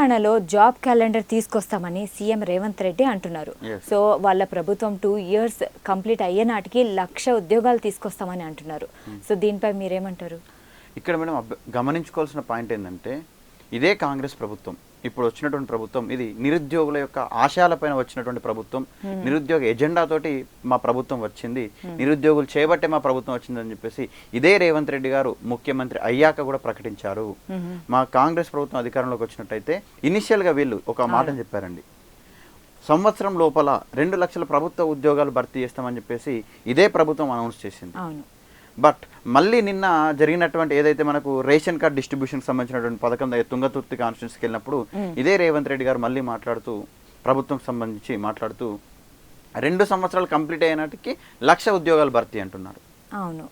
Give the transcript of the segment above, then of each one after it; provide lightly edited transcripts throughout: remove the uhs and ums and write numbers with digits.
తెలంగాణలో job calendar తీసుకొస్తామని CM Revanth Reddy అంటున్నారు. సో వాళ్ళ ప్రభుత్వం 2 years కంప్లీట్ అయ్యే నాటికి 1,00,000 ఉద్యోగాలు తీసుకొస్తామని అంటున్నారు. సో దీనిపై మీరేమంటారు? ఇక్కడ మేడం గమనించుకోవాల్సిన పాయింట్ ఏంటంటే, ఇదే కాంగ్రెస్ ప్రభుత్వం, ఇప్పుడు వచ్చినటువంటి ప్రభుత్వం, ఇది నిరుద్యోగుల యొక్క ఆశయాలపైన వచ్చినటువంటి ప్రభుత్వం. నిరుద్యోగ ఎజెండా తోటి మా ప్రభుత్వం వచ్చింది, నిరుద్యోగులు చేయబట్టే మా ప్రభుత్వం వచ్చిందని చెప్పేసి ఇదే రేవంత్ రెడ్డి గారు ముఖ్యమంత్రి అయ్యాక కూడా ప్రకటించారు. మా కాంగ్రెస్ ప్రభుత్వం అధికారంలోకి వచ్చినట్టయితే ఇనిషియల్గా వీళ్ళు ఒక మాటను చెప్పారండి, సంవత్సరం లోపల 2 లక్షల ప్రభుత్వ ఉద్యోగాలు భర్తీ చేస్తామని చెప్పేసి ఇదే ప్రభుత్వం అనౌన్స్ చేసింది. బట్ మళ్ళీ నిన్న జరిగినటువంటి ఏదైతే మనకు రేషన్ కార్డ్ డిస్ట్రిబ్యూషన్కి సంబంధించినటువంటి పథకం తుంగతుర్తి కాన్స్టిట్యూన్సీకి వెళ్ళినప్పుడు ఇదే రేవంత్ రెడ్డి గారు మళ్ళీ మాట్లాడుతూ, ప్రభుత్వం సంబంధించి మాట్లాడుతూ 2 సంవత్సరాలు కంప్లీట్ అయినట్టుకి 1,00,000 ఉద్యోగాలు భర్తీ అంటున్నారు. అవును,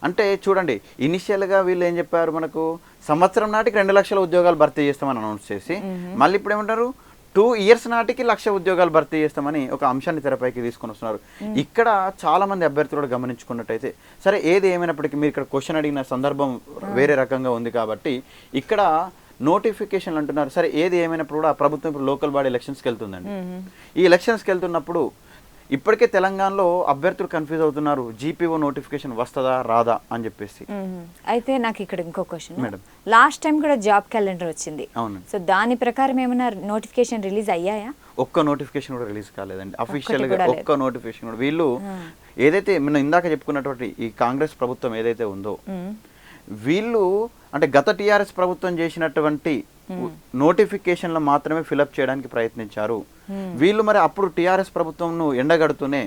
అంటే చూడండి, ఇనిషియల్గా వీళ్ళు ఏం చెప్పారు, మనకు సంవత్సరం నాటికి 2 లక్షల ఉద్యోగాలు భర్తీ చేస్తామని అనౌన్స్ చేసి మళ్ళీ ఇప్పుడు ఏమంటారు 2 years నాటికి 1,00,000 ఉద్యోగాలు భర్తీ చేస్తామని ఒక అంశాన్ని తెరపైకి తీసుకొని వస్తున్నారు. ఇక్కడ చాలా మంది అభ్యర్థులు కూడా గమనించుకున్నట్టయితే, సరే ఏది ఏమైనప్పటికీ మీరు ఇక్కడ క్వశ్చన్ అడిగిన సందర్భం వేరే రకంగా ఉంది కాబట్టి ఇక్కడ నోటిఫికేషన్లు అంటున్నారు. సరే ఏది ఏమైనప్పుడు కూడా ప్రభుత్వం ఇప్పుడు లోకల్ బాడీ ఎలక్షన్స్కి వెళ్తుందండి. ఈ ఎలక్షన్స్కి వెళ్తున్నప్పుడు ఇప్పటికే తెలంగాణలో అభ్యర్థులు కన్ఫ్యూజ్ అవుతున్నారు, జీపీఓ నోటిఫికేషన్ వస్తుందా రాదా అని చెప్పేసి. అయితే నాకు ఇక్కడ ఇంకో క్వశ్చన్ మేడం, లాస్ట్ టైం కూడా జాబ్ క్యాలెండర్ వచ్చింది. అవును, సో దాని ప్రకారం ఏమైనా నోటిఫికేషన్ రిలీజ్ అయ్యాయా? ఒక్క నోటిఫికేషన్ కూడా రిలీజ్ కాలేదండి అఫీషియల్ గా. ఒక్క నోటిఫికేషన్ కూడా వీళ్ళు ఏదైతే మనం ఇందాక చెప్పుకున్నటువంటి ఈ కాంగ్రెస్ ప్రభుత్వం ఏదైతే ఉందో, వీళ్ళు అంటే గత టీఆర్ఎస్ ప్రభుత్వం చేసినటువంటి నోటిఫికేషన్లు మాత్రమే ఫిలప్ చేయడానికి ప్రయత్నించారు. వీళ్ళు మరి అప్పుడు టీఆర్ఎస్ ప్రభుత్వం ఎండగడుతూనే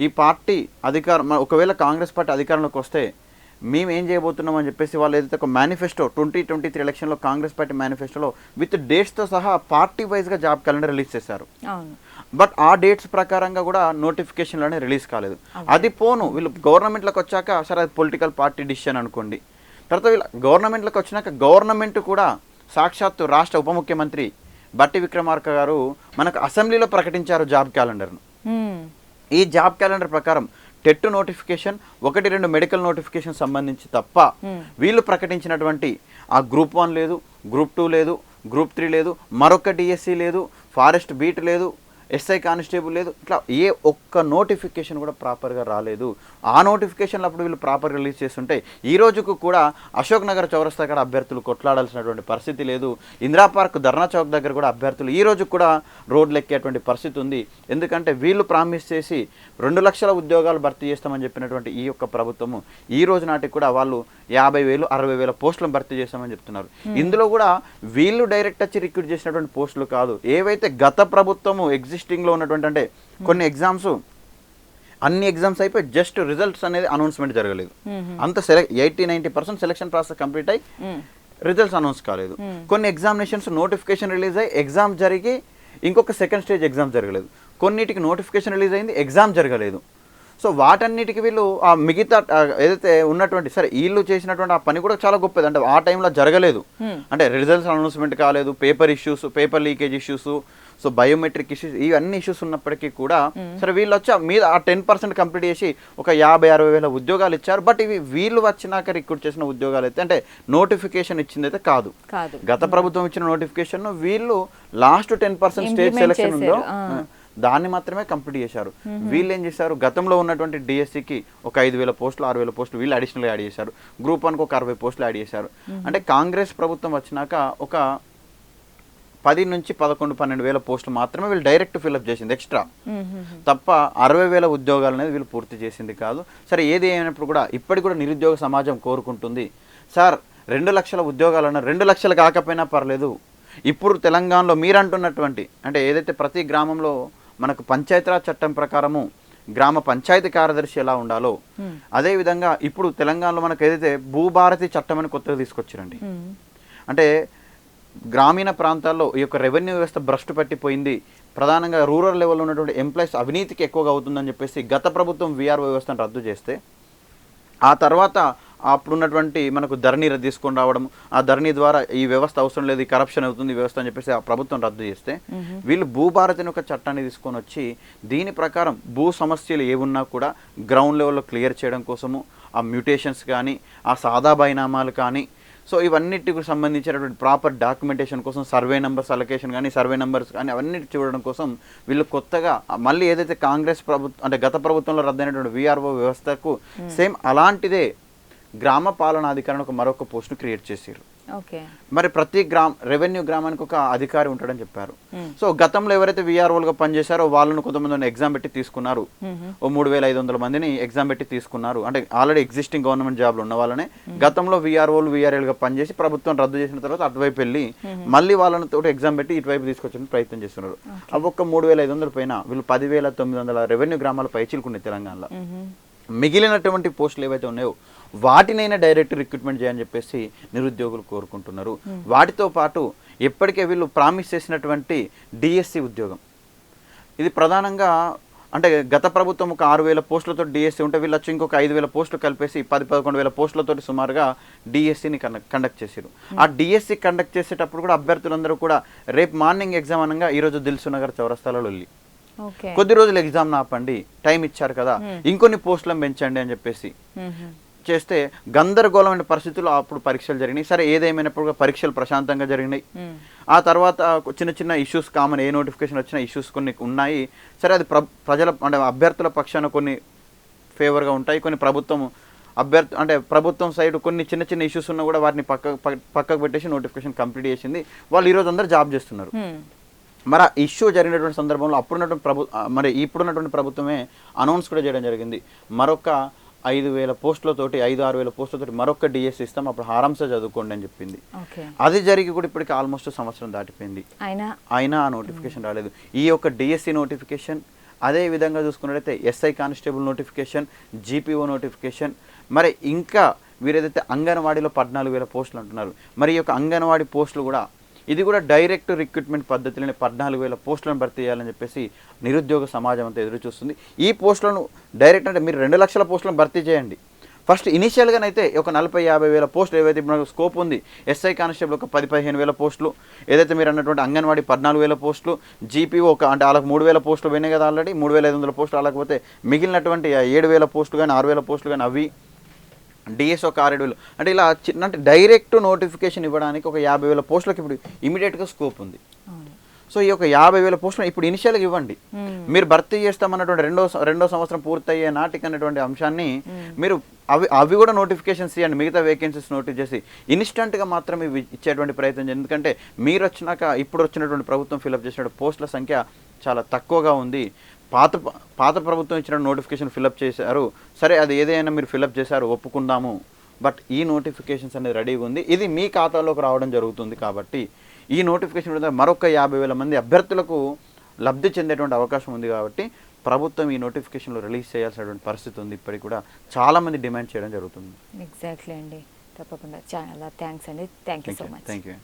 ఈ పార్టీ అధికారం, ఒకవేళ కాంగ్రెస్ పార్టీ అధికారంలోకి వస్తే మేము ఏం చేయబోతున్నాం అని చెప్పేసి వాళ్ళు ఏదైతే ఒక మేనిఫెస్టో 2023 ఎలక్షన్లో కాంగ్రెస్ పార్టీ మేనిఫెస్టోలో విత్ డేట్స్తో సహా పార్టీ వైజ్గా జాబ్ క్యాలెండర్ రిలీజ్ చేశారు. బట్ ఆ డేట్స్ ప్రకారంగా కూడా నోటిఫికేషన్లోనే రిలీజ్ కాలేదు. అది పోను వీళ్ళు గవర్నమెంట్లోకి వచ్చాక సరే అది పొలిటికల్ పార్టీ డిసిషన్ అనుకోండి. తర్వాత వీళ్ళు గవర్నమెంట్లోకి వచ్చినాక గవర్నమెంట్ కూడా సాక్షాత్తు రాష్ట్ర ఉప ముఖ్యమంత్రి బట్టి విక్రమార్క గారు మనకు అసెంబ్లీలో ప్రకటించారు జాబ్ క్యాలెండర్ను. ఈ జాబ్ క్యాలెండర్ ప్రకారం టెట్ నోటిఫికేషన్ 1-2 మెడికల్ నోటిఫికేషన్ సంబంధించి తప్ప వీళ్ళు ప్రకటించినటువంటి ఆ గ్రూప్ 1 లేదు, గ్రూప్ 2 లేదు, గ్రూప్ 3 లేదు, మరొక డిఎస్సి లేదు, ఫారెస్ట్ బీట్ లేదు, ఎస్ఐ కానిస్టేబుల్ లేదు, ఇట్లా ఏ ఒక్క నోటిఫికేషన్ కూడా ప్రాపర్గా రాలేదు. ఆ నోటిఫికేషన్లు అప్పుడు వీళ్ళు ప్రాపర్గా రిలీజ్ చేస్తుంటే ఈ రోజుకు కూడా అశోక్ నగర్ చౌరస్తా కాడ అభ్యర్థులు కొట్లాడాల్సినటువంటి పరిస్థితి లేదు. ఇందిరా పార్క్ ధర్నా చౌక్ దగ్గర కూడా అభ్యర్థులు ఈ రోజు కూడా రోడ్లు ఎక్కేటువంటి పరిస్థితి ఉంది. ఎందుకంటే వీళ్ళు ప్రామిస్ చేసి 2 లక్షల ఉద్యోగాలు భర్తీ చేస్తామని చెప్పినటువంటి ఈ యొక్క ప్రభుత్వము ఈ రోజు నాటికి కూడా వాళ్ళు 50,000 60,000 పోస్టులను భర్తీ చేస్తామని చెప్తున్నారు. ఇందులో కూడా వీళ్ళు డైరెక్ట్ వచ్చి రిక్రూట్ చేసినటువంటి పోస్టులు కాదు, ఏవైతే గత ప్రభుత్వము ఎగ్జిస్టింగ్లో ఉన్నటువంటి, అంటే కొన్ని ఎగ్జామ్స్ అన్ని ఎగ్జామ్స్ అయిపోయి జస్ట్ రిజల్ట్స్ అనేది అనౌన్స్మెంట్ జరగలేదు. అంత 80-90% సెలక్షన్ ప్రాసెస్ కంప్లీట్ అయ్యి రిజల్ట్స్ అనౌన్స్ కాలేదు. కొన్ని ఎగ్జామినేషన్స్ నోటిఫికేషన్ రిలీజ్ అయ్యి ఎగ్జామ్ జరిగి ఇంకొక సెకండ్ స్టేజ్ ఎగ్జామ్ జరగలేదు. కొన్నిటికి నోటిఫికేషన్ రిలీజ్ అయింది, ఎగ్జామ్ జరగలేదు. సో వాటన్నిటికి వీళ్ళు ఆ మిగతా ఏదైతే ఉన్నటువంటి, సరే వీళ్ళు చేసినటువంటి ఆ పని కూడా చాలా గొప్పది, అంటే ఆ టైంలో జరగలేదు, అంటే రిజల్ట్స్ అనౌన్స్మెంట్ కాలేదు, paper issues, paper leakage issues, so biometric issues, ఇవన్నీ ఇష్యూస్ ఉన్నప్పటికీ కూడా సరే వీళ్ళు వచ్చి మీద ఆ 10% కంప్లీట్ చేసి ఒక 50,000-60,000 ఉద్యోగాలు ఇచ్చారు. బట్ ఇవి వీళ్ళు వచ్చినాక రిక్రూట్ చేసిన ఉద్యోగాలు అయితే, అంటే నోటిఫికేషన్ ఇచ్చింది అయితే కాదు. గత ప్రభుత్వం ఇచ్చిన నోటిఫికేషన్ వీళ్ళు లాస్ట్ 10% స్టేజ్ సెలక్షన్ ఉందో దాన్ని మాత్రమే కంప్లీట్ చేశారు. వీళ్ళు ఏం చేశారు, గతంలో ఉన్నటువంటి డిఎస్సికి ఒక 5,000 పోస్టులు 6,000 పోస్టులు వీళ్ళు అడిషనల్గా యాడ్ చేశారు. గ్రూప్ 1కి ఒక 60 పోస్టులు యాడ్ చేశారు. అంటే కాంగ్రెస్ ప్రభుత్వం వచ్చినాక ఒక 10 నుంచి 11-12,000 పోస్టులు మాత్రమే వీళ్ళు డైరెక్ట్ ఫిల్అప్ చేసింది ఎక్స్ట్రా, తప్ప 60,000 ఉద్యోగాలు అనేది వీళ్ళు పూర్తి చేసింది కాదు. సరే ఏది అయినప్పుడు కూడా ఇప్పటికి కూడా నిరుద్యోగ సమాజం కోరుకుంటుంది, సార్ 2 లక్షల ఉద్యోగాలన్నా 2 లక్షలు కాకపోయినా పర్లేదు. ఇప్పుడు తెలంగాణలో మీరు అంటున్నటువంటి, అంటే ఏదైతే ప్రతి గ్రామంలో మనకు పంచాయతీరాజ్ చట్టం ప్రకారము గ్రామ పంచాయతీ కార్యదర్శి ఎలా ఉండాలో అదేవిధంగా ఇప్పుడు తెలంగాణలో మనకు ఏదైతే భూభారతి చట్టం అని కొత్తగా తీసుకొచ్చారండి. అంటే గ్రామీణ ప్రాంతాల్లో ఈ యొక్క రెవెన్యూ వ్యవస్థ భ్రష్టు పట్టిపోయింది, ప్రధానంగా రూరల్ లెవెల్లో ఉన్నటువంటి ఎంప్లాయీస్ అవినీతికి ఎక్కువగా అవుతుందని చెప్పేసి గత ప్రభుత్వం వీఆర్ఓ వ్యవస్థను రద్దు చేస్తే ఆ తర్వాత అప్పుడున్నటువంటి మనకు ధరణి తీసుకొని రావడం, ఆ ధరణి ద్వారా ఈ వ్యవస్థ అవసరం లేదు, కరప్షన్ అవుతుంది ఈ వ్యవస్థ అని చెప్పేసి ఆ ప్రభుత్వం రద్దు చేస్తే వీళ్ళు భూభారతిని ఒక చట్టాన్ని తీసుకొని వచ్చి దీని ప్రకారం భూ సమస్యలు ఏమున్నా కూడా గ్రౌండ్ లెవెల్లో క్లియర్ చేయడం కోసము ఆ మ్యూటేషన్స్ కానీ ఆ సాదా బైనామాలు కానీ సో ఇవన్నిటికి సంబంధించినటువంటి ప్రాపర్ డాక్యుమెంటేషన్ కోసం సర్వే నెంబర్స్ అలొకేషన్ కానీ సర్వే నెంబర్స్ కానీ అవన్నీ చూడడం కోసం వీళ్ళు కొత్తగా మళ్ళీ ఏదైతే కాంగ్రెస్ ప్రభుత్వం అంటే గత ప్రభుత్వంలో రద్దయినటువంటి విఆర్ఓ వ్యవస్థకు సేమ్ అలాంటిదే గ్రామ పాలనాధికారిని ఒక మరొక పోస్ట్ను క్రియేట్ చేశారు. ఓకే. మరి ప్రతి రెవెన్యూ గ్రామానికి ఒక అధికారి ఉంటాడని చెప్పారు. సో గతంలో ఎవరైతే విఆర్ఓలుగా పనిచేశారో వాళ్ళను కొంతమంది ఎగ్జామ్ పెట్టి తీసుకున్నారు. ఓ 3,500 మందిని ఎగ్జామ్ పెట్టి తీసుకున్నారు. అంటే ఆల్రెడీ ఎగ్జిస్టింగ్ గవర్నమెంట్ జాబ్లు ఉన్న వాళ్ళనే గతంలో విఆర్ఓలు విఆర్ఏలుగా పనిచేసి ప్రభుత్వం రద్దు చేసిన తర్వాత అటువైపు వెళ్ళి మళ్ళీ వాళ్ళని తోటి ఎగ్జామ్ పెట్టి ఇటువైపు తీసుకొచ్చే ప్రయత్నం చేస్తున్నారు. అవి ఒక్క 3,500 పైన వీళ్ళు 10,900 రెవెన్యూ గ్రామాల పైచిలుకున్నాయి తెలంగాణలో. మిగిలినటువంటి పోస్టులు ఏవైతే ఉన్నాయో వాటినైనా డైరెక్ట్ రిక్రూట్మెంట్ చేయని చెప్పేసి నిరుద్యోగులు కోరుకుంటున్నారు. వాటితో పాటు ఎప్పటికే వీళ్ళు ప్రామిస్ చేసినటువంటి డిఎస్సి ఉద్యోగం, ఇది ప్రధానంగా అంటే గత ప్రభుత్వం ఒక 6,000 పోస్టులతో డిఎస్సి ఉంటే వీళ్ళు వచ్చి ఇంకొక 5,000 పోస్టులు కలిపేసి 10,000-11,000 పోస్టులతో సుమారుగా డిఎస్సిని కండక్ట్ చేశారు. ఆ డిఎస్సి కండక్ట్ చేసేటప్పుడు కూడా అభ్యర్థులందరూ కూడా రేపు మార్నింగ్ ఎగ్జామ్ అనగా ఈరోజు దిల్సునగర్ చౌరస్తాలో వెళ్ళి కొద్ది రోజులు ఎగ్జామ్ ఆపండి, టైం ఇచ్చారు కదా, ఇంకొన్ని పోస్టులను పెంచండి అని చెప్పేసి చేస్తే గందరగోళమైన పరిస్థితుల్లో అప్పుడు పరీక్షలు జరిగినాయి. సరే ఏదేమైనప్పుడు పరీక్షలు ప్రశాంతంగా జరిగినాయి. ఆ తర్వాత చిన్న చిన్న ఇష్యూస్ కామన్, ఏ నోటిఫికేషన్ వచ్చిన ఇష్యూస్ కొన్ని ఉన్నాయి. సరే అది ప్రజల అంటే అభ్యర్థుల పక్షాన కొన్ని ఫేవర్గా ఉంటాయి, కొన్ని ప్రభుత్వం సైడ్ కొన్ని చిన్న చిన్న ఇష్యూస్ ఉన్నా కూడా వాటిని పక్కకు పెట్టేసి నోటిఫికేషన్ కంప్లీట్ చేసింది. వాళ్ళు ఈరోజు అందరూ జాబ్ చేస్తున్నారు. మరి ఆ ఇష్యూ జరిగినటువంటి సందర్భంలో అప్పుడున్నటువంటి ఇప్పుడున్నటువంటి ప్రభుత్వమే అనౌన్స్ కూడా చేయడం జరిగింది, మరొక 5,000 పోస్టులతోటి 5-6,000 పోస్టులతోటి మరొక డిఎస్సి ఇస్తాం, అప్పుడు ఆరాంసే చదువుకోండి అని చెప్పింది. అది జరిగి కూడా ఇప్పటికి ఆల్మోస్ట్ సంవత్సరం దాటిపోయింది, అయినా ఆ నోటిఫికేషన్ రాలేదు. ఈ యొక్క డిఎస్సి నోటిఫికేషన్ అదే విధంగా చూసుకున్నట్లయితే SI constable notification, GPO notification, మరి ఇంకా వీరేదైతే అంగన్వాడీలో 14,000 పోస్టులు అంటున్నారు. మరి ఈ యొక్క అంగన్వాడీ పోస్టులు కూడా ఇది కూడా డైరెక్ట్ రిక్రూట్మెంట్ పద్ధతిలోనే 14,000 పోస్టులను భర్తీ చేయాలని చెప్పేసి నిరుద్యోగ సమాజం అంతా ఎదురు చూస్తుంది. ఈ పోస్టులను డైరెక్ట్ అంటే మీరు 2 లక్షల పోస్టులను భర్తీ చేయండి. ఫస్ట్ ఇనిషియల్గానైతే ఒక 40,000-50,000 పోస్టులు ఏవైతే ఇప్పుడు స్కోప్ ఉంది, ఎస్ఐ కానిస్టేబుల్ ఒక 10,000-15,000 పోస్టులు, ఏదైతే మీరు అన్నటువంటి అంగన్వాడీ 14,000 పోస్టులు, జీపీఓ అంటే వాళ్ళకి 3,000 పోస్టులు పోయినాయి కదా ఆల్రెడీ, 3,500 పోస్టులు, అలాగపోతే మిగిలినటువంటి 7,000 పోస్టులు కానీ 6,000 పోస్టులు కానీ అవి డిఎస్ ఒక 6,000 అంటే ఇలా అంటే డైరెక్ట్ నోటిఫికేషన్ ఇవ్వడానికి ఒక 50,000 పోస్టులకు ఇప్పుడు ఇమీడియట్గా స్కోప్ ఉంది. సో ఈ యొక్క 50,000 పోస్టులు ఇప్పుడు ఇనిషియల్గా ఇవ్వండి. మీరు భర్తీ చేస్తామన్నటువంటి రెండో సంవత్సరం పూర్తయ్యే నాటికి అన్నటువంటి అంశాన్ని మీరు అవి కూడా నోటిఫికేషన్స్ ఇవ్వండి, మిగతా వేకెన్సీస్ నోటీస్ చేసి ఇన్స్టెంట్గా మాత్రం ఇవి ఇచ్చేటువంటి ప్రయత్నం చేయండి. ఎందుకంటే మీరు వచ్చినాక ఇప్పుడు వచ్చినటువంటి ప్రభుత్వం ఫిలప్ చేసిన పోస్టుల సంఖ్య చాలా తక్కువగా ఉంది. పాత ప్రభుత్వం ఇచ్చిన నోటిఫికేషన్ ఫిలప్ చేశారు, సరే అది ఏదైనా మీరు ఫిలప్ చేశారు ఒప్పుకుందాము, బట్ ఈ నోటిఫికేషన్స్ అనేది రెడీగా ఉంది, ఇది మీ ఖాతాలోకి రావడం జరుగుతుంది. కాబట్టి ఈ నోటిఫికేషన్ మరొక 50,000 మంది అభ్యర్థులకు లబ్ధి చెందేటువంటి అవకాశం ఉంది. కాబట్టి ప్రభుత్వం ఈ నోటిఫికేషన్లో రిలీజ్ చేయాల్సినటువంటి పరిస్థితి ఉంది. ఇప్పటికి కూడా చాలామంది డిమాండ్ చేయడం జరుగుతుంది. ఎగ్జాక్ట్లీ అండి, తప్పకుండా. చాలా థ్యాంక్స్ అండి. Thank you so much. Thank you.